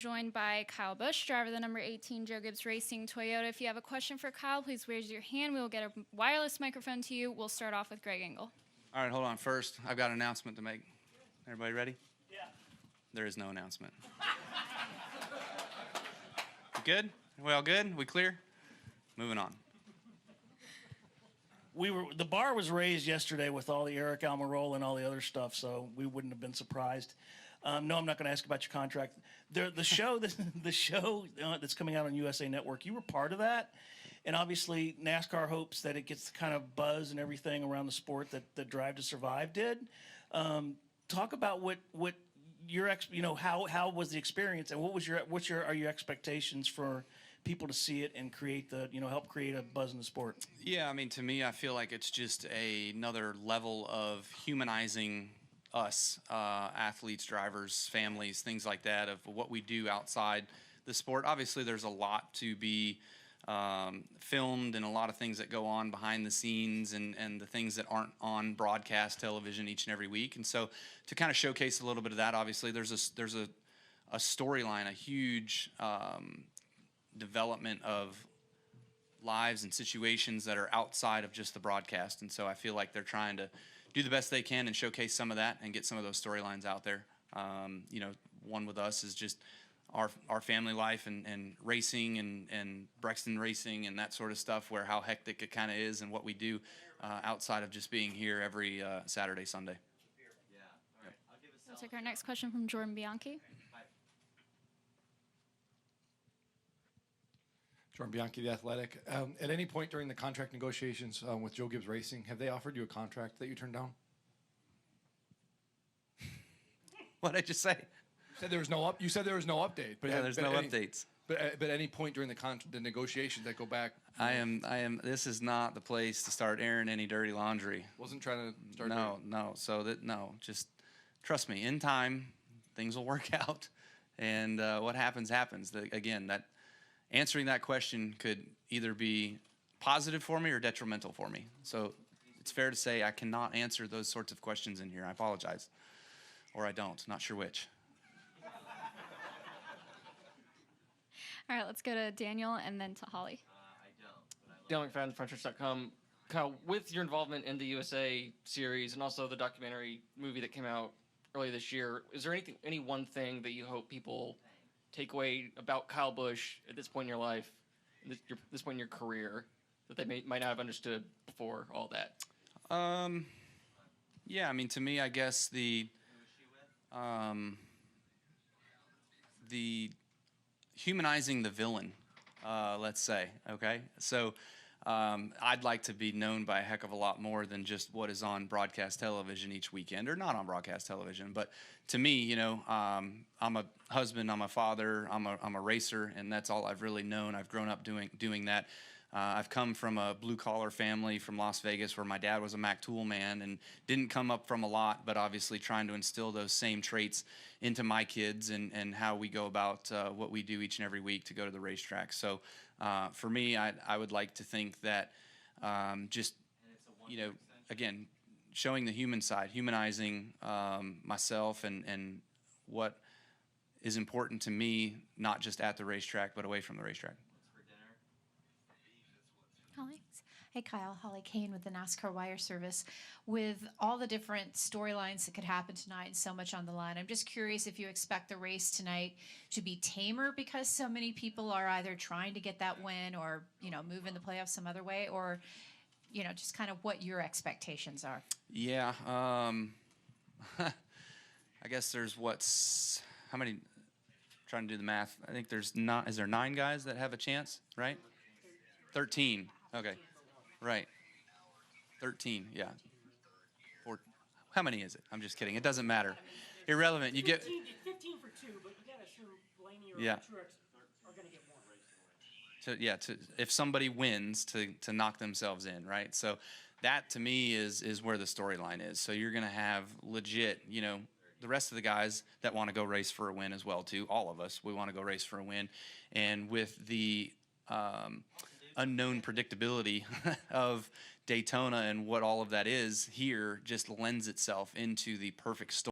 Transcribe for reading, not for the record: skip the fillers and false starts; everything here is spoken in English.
Joined by Kyle Busch, driver of the number 18 Joe Gibbs Racing Toyota. If you have a question for Kyle, please raise your hand. We will get a wireless microphone to you. We'll start off with Greg Engel. All right, hold on. First, I've got an announcement to make. Everybody ready? Yeah. There is no announcement. Good? We all good? We clear? Moving on. The bar was raised yesterday with all the Eric Almirola and all the other stuff, so we wouldn't have been surprised. No, I'm not going to ask about your contract. The show that's coming out on USA Network, you were part of that, and obviously NASCAR hopes that it gets the kind of buzz and everything around the sport that Drive to Survive did. Talk about what your how was the experience, and what are your expectations for people to see it and create help create a buzz in the sport? Yeah, I mean, to me, I feel like it's just another level of humanizing us, athletes, drivers, families, things like that, of what we do outside the sport. Obviously, there's a lot to be filmed and a lot of things that go on behind the scenes and the things that aren't on broadcast television each and every week. And so to kind of showcase a little bit of that, obviously, there's a storyline, a huge development of lives and situations that are outside of just the broadcast. And so I feel like they're trying to do the best they can and showcase some of that and get some of those storylines out there. One with us is just our family life and racing and Brexton racing and that sort of stuff, where how hectic it kind of is and what we do outside of just being here every Saturday, Sunday. We'll take our next question from Jordan Bianchi. Jordan Bianchi, The Athletic. At any point during the contract negotiations with Joe Gibbs Racing, have they offered you a contract that you turned down? What did I just say? You said there was no update. But yeah, there's no updates. But at any point during the negotiations that go back, This is not the place to start airing any dirty laundry. Wasn't trying to start. No. Just trust me. In time, things will work out, and what happens. Again, answering that question could either be positive for me or detrimental for me. So it's fair to say I cannot answer those sorts of questions in here. I apologize. Or I don't. Not sure which. All right, let's go to Daniel and then to Holly. Daniel McFadden, FrontStretch.com. Kyle, with your involvement in the USA series and also the documentary movie that came out earlier this year, is there any one thing that you hope people take away about Kyle Busch at this point in your life, this point in your career, that they might not have understood before all that? Yeah, I mean, to me, I guess the humanizing the villain, let's say, okay? So I'd like to be known by a heck of a lot more than just what is on broadcast television each weekend, or not on broadcast television. But to me, I'm a husband, I'm a father, I'm a racer, and that's all I've really known. I've grown up doing that. I've come from a blue-collar family from Las Vegas, where my dad was a Mack tool man, and didn't come up from a lot, but obviously trying to instill those same traits into my kids and how we go about what we do each and every week to go to the racetrack. So for me, I would like to think that again, showing the human side, humanizing myself and what is important to me, not just at the racetrack, but away from the racetrack. Holly. Hey, Kyle. Holly Kane with the NASCAR Wire Service. With all the different storylines that could happen tonight and so much on the line, I'm just curious if you expect the race tonight to be tamer because so many people are either trying to get that win or, move in the playoffs some other way, or, just kind of what your expectations are. Yeah. I guess there's how many? Trying to do the math. I think is there 9 guys that have a chance, right? 13. Okay. Right. 13, yeah. How many is it? I'm just kidding. It doesn't matter. Irrelevant. You get 15 for 2, but you got to show Blaney or Truex are going to get more. If somebody wins, to knock themselves in, right? So that to me is where the storyline is. So you're going to have legit, the rest of the guys that want to go race for a win as well too. All of us, we want to go race for a win, and with the unknown predictability of Daytona and what all of that is here, just lends itself into the perfect story.